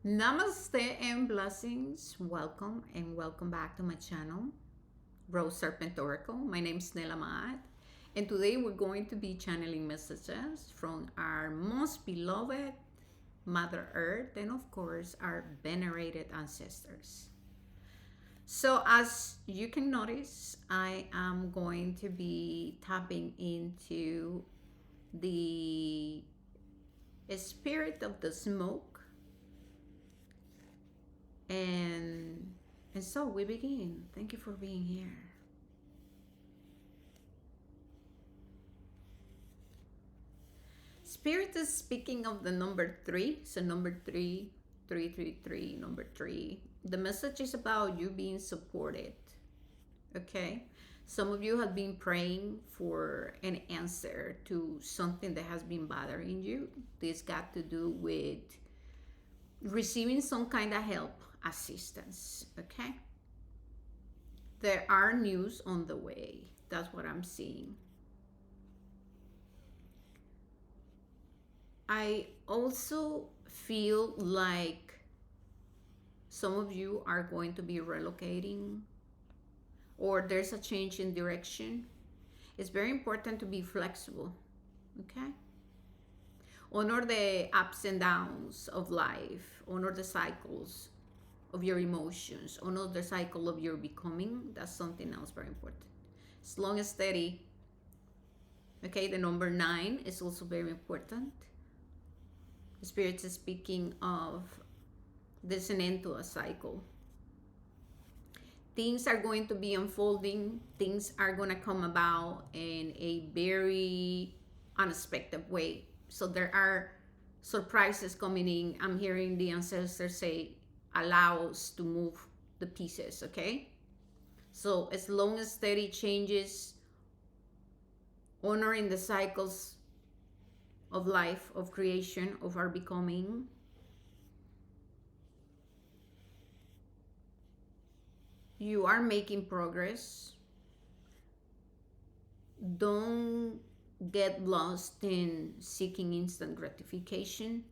Namaste and blessings. Welcome and welcome back to my channel, Rose Serpent Oracle. My name is Nela Maat, and today we're going to be channeling messages from our most beloved Mother Earth and, of course, our venerated ancestors. So, as you can notice, I am going to be tapping into the spirit of the smoke, and so we begin. Thank you for being here. Spirit is speaking of the number three. So number three, 333, number three. The message is about you being supported. Okay. Some of you have been praying for an answer to something that has been bothering you. This got to do with receiving some kind of help, assistance. Okay. There are news on the way. That's what I'm seeing. I also feel like some of you are going to be relocating or there's a change in direction. It's very important to be flexible, okay? Honor the ups and downs of life, honor the cycles of your emotions, honor the cycle of your becoming. That's something else very important. Slow and steady. Okay, the number 9 is also very important. Spirit is speaking of there's an end to a cycle. Things are going to be unfolding. Things are going to come about in a very unexpected way. So there are surprises coming in. I'm hearing the ancestors say, allow us to move the pieces, okay? So as long as steady changes, honoring the cycles of life, of creation, of our becoming. You are making progress. Don't get lost in seeking instant gratification.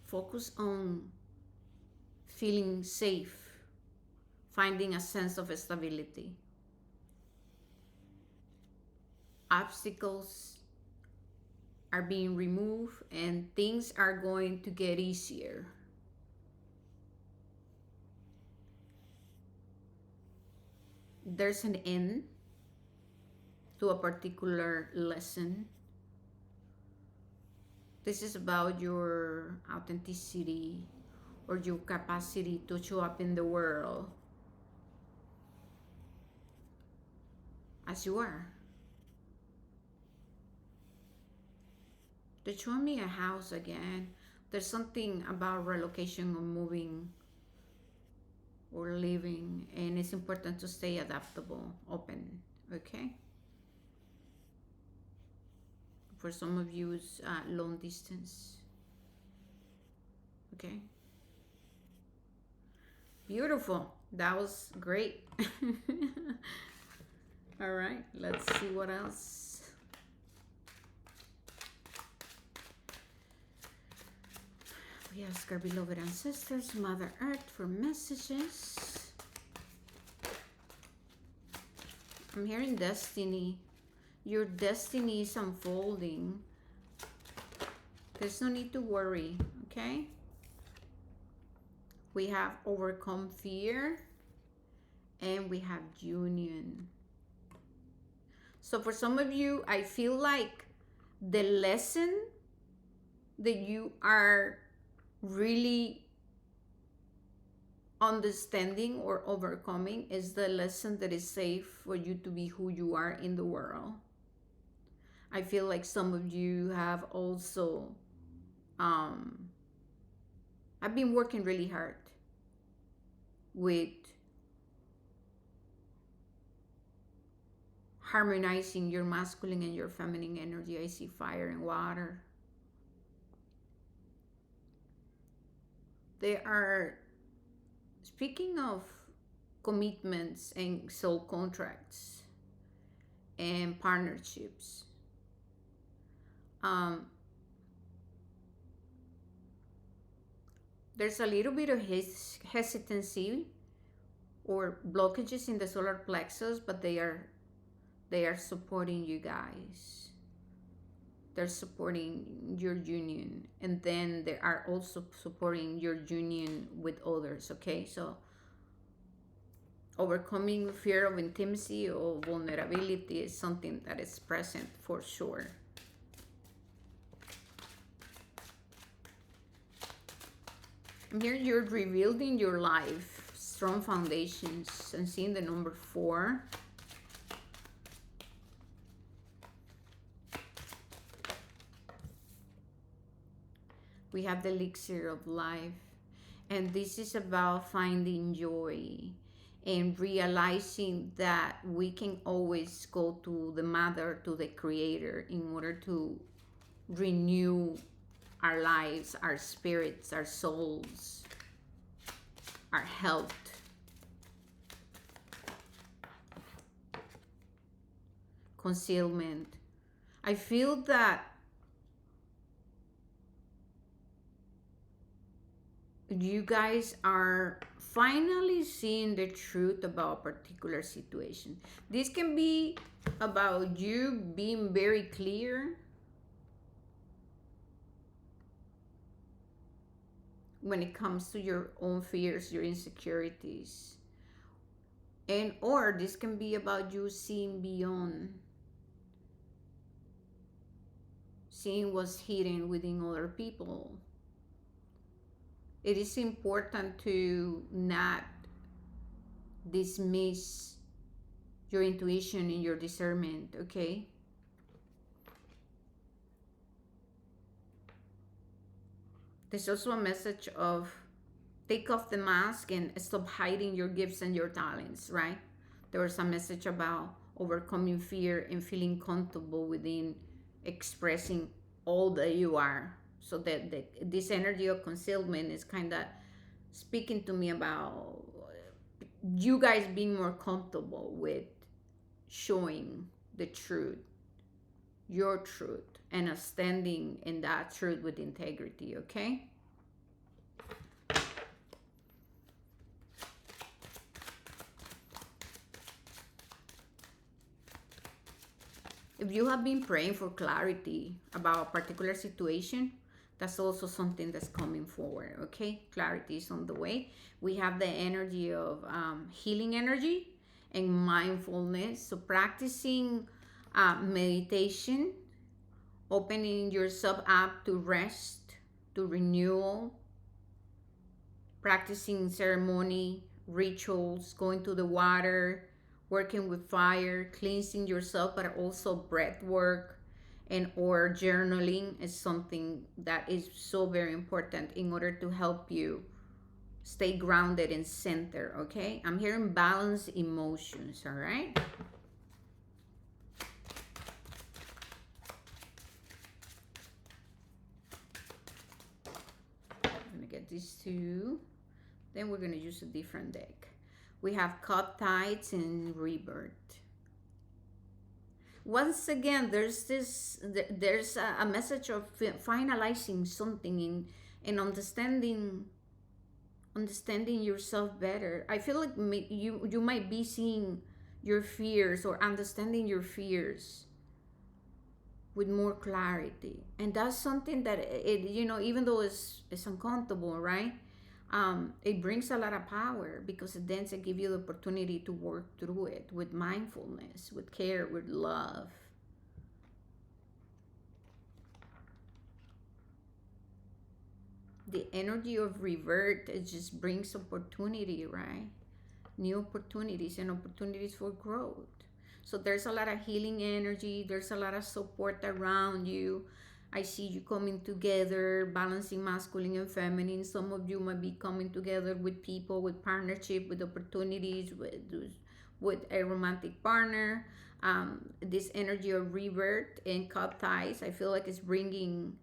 Focus on feeling safe, finding a sense of stability. Obstacles are being removed and things are going to get easier. There's an end to a particular lesson. This is about your authenticity or your capacity to show up in the world as you are. They show me a house again. There's something about relocation or moving or living, and it's important to stay adaptable, open, okay? For some of you, it's long distance, okay? Beautiful. That was great. All right, let's see what else. We ask our beloved ancestors, Mother Earth, for messages. I'm hearing destiny. Your destiny is unfolding. There's no need to worry, okay? We have overcome fear and we have union. So for some of you, I feel like the lesson that you are really understanding or overcoming is the lesson that is safe for you to be who you are in the world. I feel like some of you have also I've been working really hard with harmonizing your masculine and your feminine energy. I see fire and water. They are speaking of commitments and soul contracts and partnerships. There's a little bit of hesitancy or blockages in the solar plexus, but they are supporting you guys. They're supporting your union, and then they are also supporting your union with others. Okay, so overcoming fear of intimacy or vulnerability is something that is present for sure. Here you're rebuilding your life, strong foundations, and seeing the number 4. We have the elixir of life, and this is about finding joy and realizing that we can always go to the mother, to the creator, in order to renew our lives, our spirits, our souls, our health. Concealment. I feel that you guys are finally seeing the truth about a particular situation. This can be about you being very clear when it comes to your own fears, your insecurities. And or this can be about you seeing beyond, seeing what's hidden within other people. It is important to not dismiss your intuition and your discernment, okay? There's also a message of take off the mask and stop hiding your gifts and your talents, right? There was a message about overcoming fear and feeling comfortable within expressing all that you are. So that this energy of concealment is kind of speaking to me about you guys being more comfortable with showing the truth, your truth, and standing in that truth with integrity, okay? If you have been praying for clarity about a particular situation, that's also something that's coming forward, okay? Clarity is on the way. We have the energy of healing energy and mindfulness. So practicing meditation, opening yourself up to rest, to renewal, practicing ceremony, rituals, going to the water, working with fire, cleansing yourself, but also breath work and or journaling is something that is so very important in order to help you stay grounded and center, okay? I'm hearing balance emotions, all right? I'm gonna get these two. Then we're gonna use a different deck. We have cup tides and rebirth. Once again, there's a message of finalizing something in understanding yourself better. I feel like you might be seeing your fears or understanding your fears with more clarity, and that's something that even though it's uncomfortable, right? It brings a lot of power because it then gives you the opportunity to work through it with mindfulness, with care, with love. The energy of revert, it just brings opportunity, right? New opportunities and opportunities for growth. So there's a lot of healing energy, there's a lot of support around you. I see you coming together, balancing masculine and feminine. Some of you might be coming together with people, with partnership, with opportunities, with a romantic partner. This energy of rebirth and cup ties, I feel like it's bringing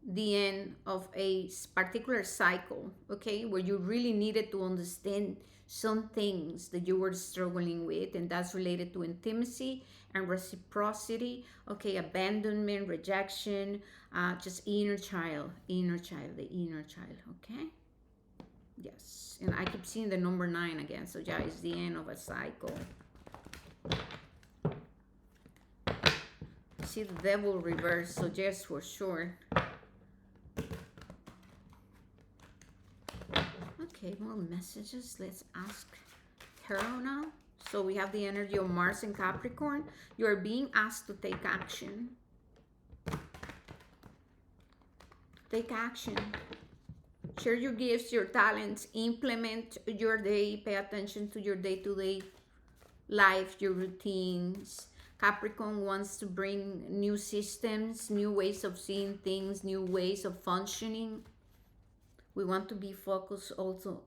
the end of a particular cycle, okay, where you really needed to understand some things that you were struggling with, and that's related to intimacy and reciprocity, okay, abandonment, rejection, just the inner child, okay. Yes, and I keep seeing the number 9 again, so yeah, it's the end of a cycle. See the devil reverse, so yes, for sure. Okay, more messages. Let's ask Tarot now. So we have the energy of Mars and Capricorn. You are being asked to take action. Take action. Share your gifts, your talents, implement your day, pay attention to your day-to-day life, your routines. Capricorn wants to bring new systems, new ways of seeing things, new ways of functioning. We want to be focused also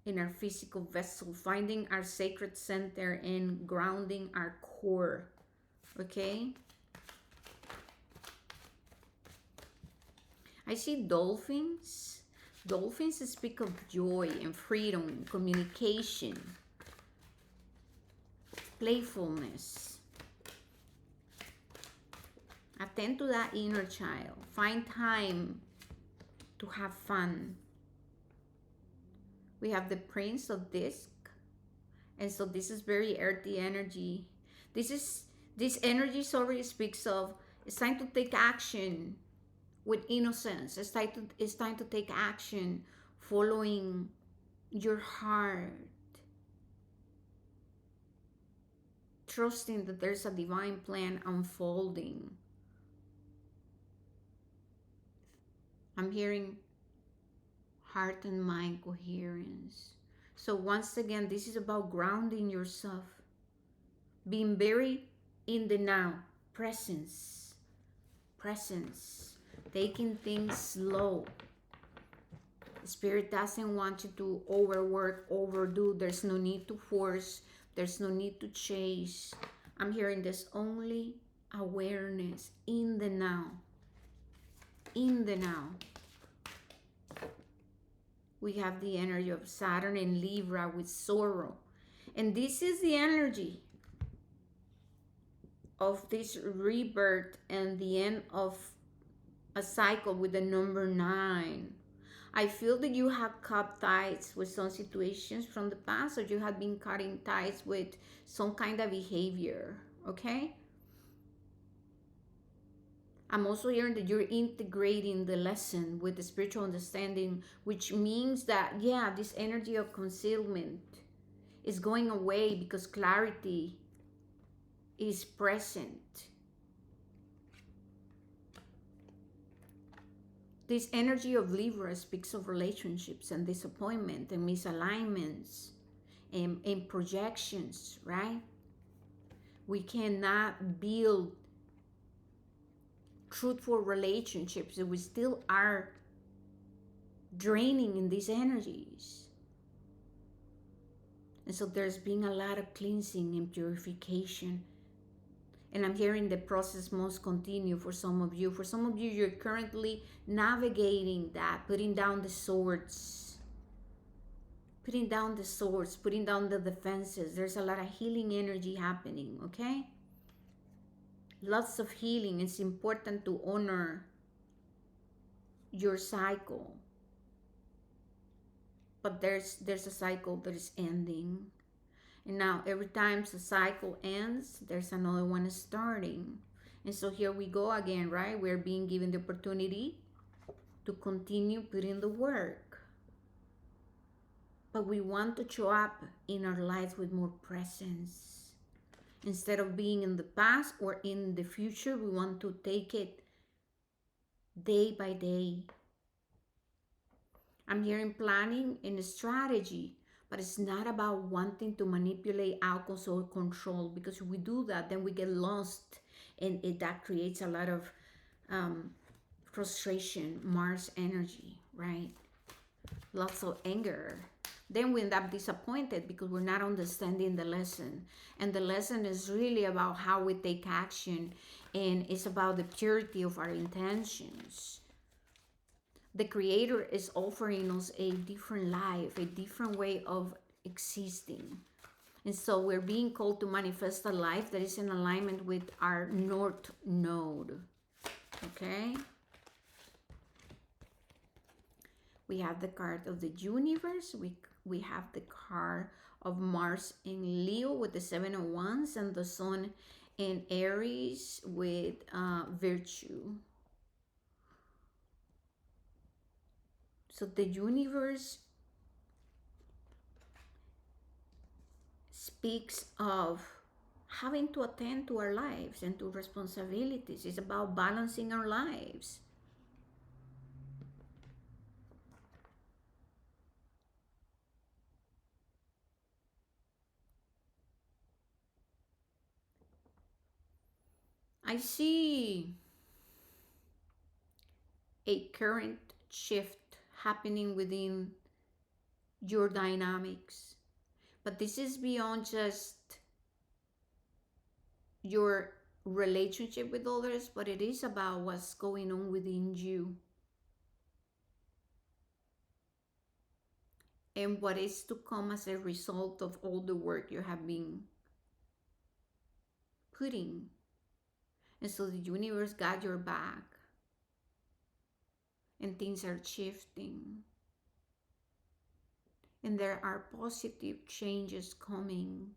in our physical vessel, finding our sacred center and grounding our core. Okay? I see dolphins. Dolphins speak of joy and freedom, communication, playfulness. Attend to that inner child. Find time to have fun. We have the Prince of Disc. And so this is very earthy energy. This energy already speaks of it's time to take action with innocence. It's time to take action following your heart. Trusting that there's a divine plan unfolding. I'm hearing heart and mind coherence. So once again, this is about grounding yourself, being very in the now, presence, taking things slow. Spirit doesn't want you to overwork, overdo. There's no need to force. There's no need to chase. I'm hearing this only awareness in the now. In the now. We have the energy of Saturn and Libra with sorrow. And this is the energy of this rebirth and the end of a cycle with the number 9. I feel that you have cut ties with some situations from the past, or you have been cutting ties with some kind of behavior, okay? I'm also hearing that you're integrating the lesson with the spiritual understanding, which means that, yeah, this energy of concealment is going away because clarity is present. This energy of Libra speaks of relationships and disappointment and misalignments and projections, right? We cannot build truthful relationships if we still are draining in these energies. And so there's been a lot of cleansing and purification. And I'm hearing the process must continue for some of you. For some of you, you're currently navigating that, putting down the swords. Putting down the swords, putting down the defenses. There's a lot of healing energy happening, okay? Lots of healing. It's important to honor your cycle. But there's a cycle that is ending. And now every time the cycle ends, there's another one starting. And so here we go again, right? We're being given the opportunity to continue putting the work. But we want to show up in our lives with more presence. Instead of being in the past or in the future, we want to take it day by day. I'm hearing planning and strategy. But it's not about wanting to manipulate outcomes or control, because if we do that, then we get lost, and that creates a lot of frustration, Mars energy, right? Lots of anger, Then we end up disappointed because we're not understanding the lesson. And the lesson is really about how we take action, and it's about the purity of our intentions. The Creator is offering us a different life, a different way of existing. And so we're being called to manifest a life that is in alignment with our North Node. Okay? We have the card of the universe. We have the card of Mars in Leo with the Seven of Wands, and the Sun in Aries with virtue. So the universe speaks of having to attend to our lives and to responsibilities. It's about balancing our lives. I see a current shift happening within your dynamics, but this is beyond just your relationship with others, but it is about what's going on within you and what is to come as a result of all the work you have been putting. And so the universe got your back, and things are shifting, and there are positive changes coming,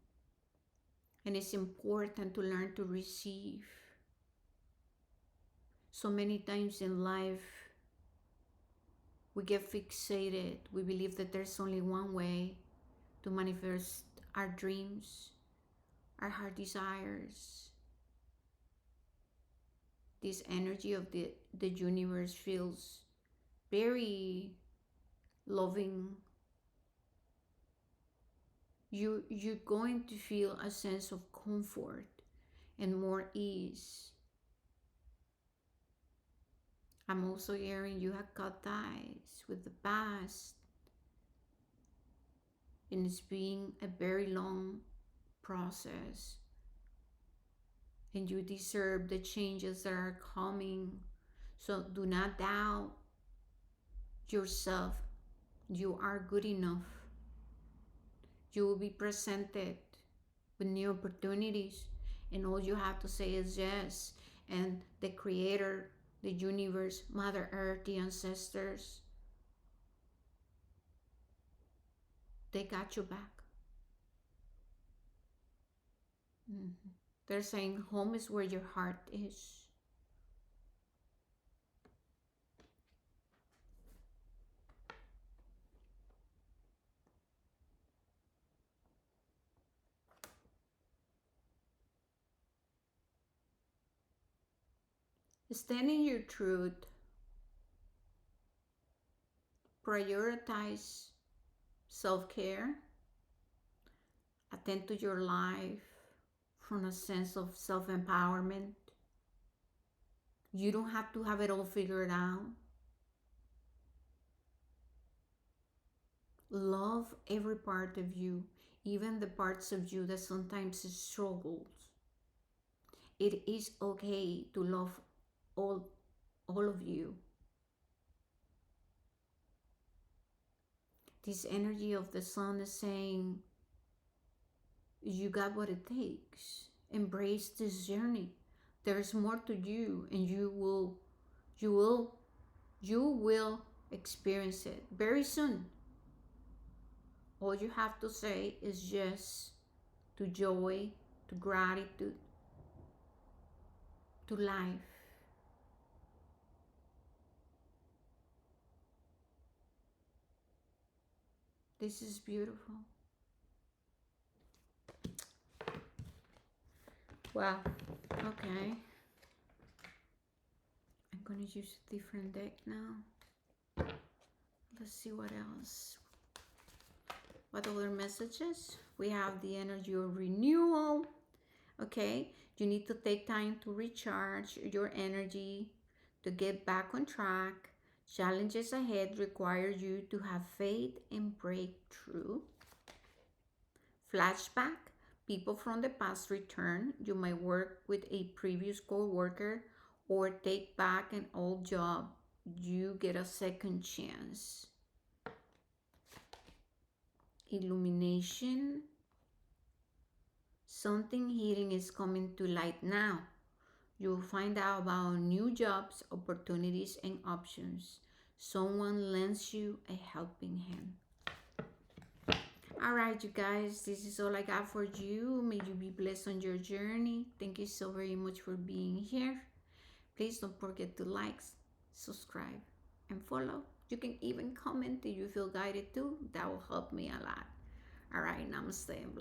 and it's important to learn to receive. So many times in life we get fixated. We believe that there's only one way to manifest our dreams, our heart desires. This energy of the universe feels very loving. You're going to feel a sense of comfort and more ease. I'm also hearing you have cut ties with the past, and it's been a very long process, and you deserve the changes that are coming. So do not doubt yourself. You are good enough. You will be presented with new opportunities, and all you have to say is yes. And the Creator, the universe, Mother Earth, the ancestors, they got you back. Mm-hmm. They're saying home is where your heart is. Stand in your truth. Prioritize self-care. Attend to your life from a sense of self-empowerment. You don't have to have it all figured out. Love every part of you, even the parts of you that sometimes struggles. It is okay to love all, all of you. This energy of the sun is saying, you got what it takes. Embrace this journey. There's more to you, and you will, you will experience it very soon. All you have to say is yes to joy, to gratitude, to life. This is beautiful. Wow. Okay. I'm gonna use a different deck now. Let's see what else. What other messages? We have the energy of renewal. Okay. You need to take time to recharge your energy, to get back on track. Challenges ahead require you to have faith and break through. Flashback. People from the past return. You might work with a previous co-worker or take back an old job. You get a second chance. Illumination. Something hidden is coming to light now. You'll find out about new jobs, opportunities, and options. Someone lends you a helping hand. All right, you guys, this is all I got for you. May you be blessed on your journey. Thank you so very much for being here. Please don't forget to like, subscribe, and follow. You can even comment if you feel guided to. That will help me a lot. All right, namaste and bless.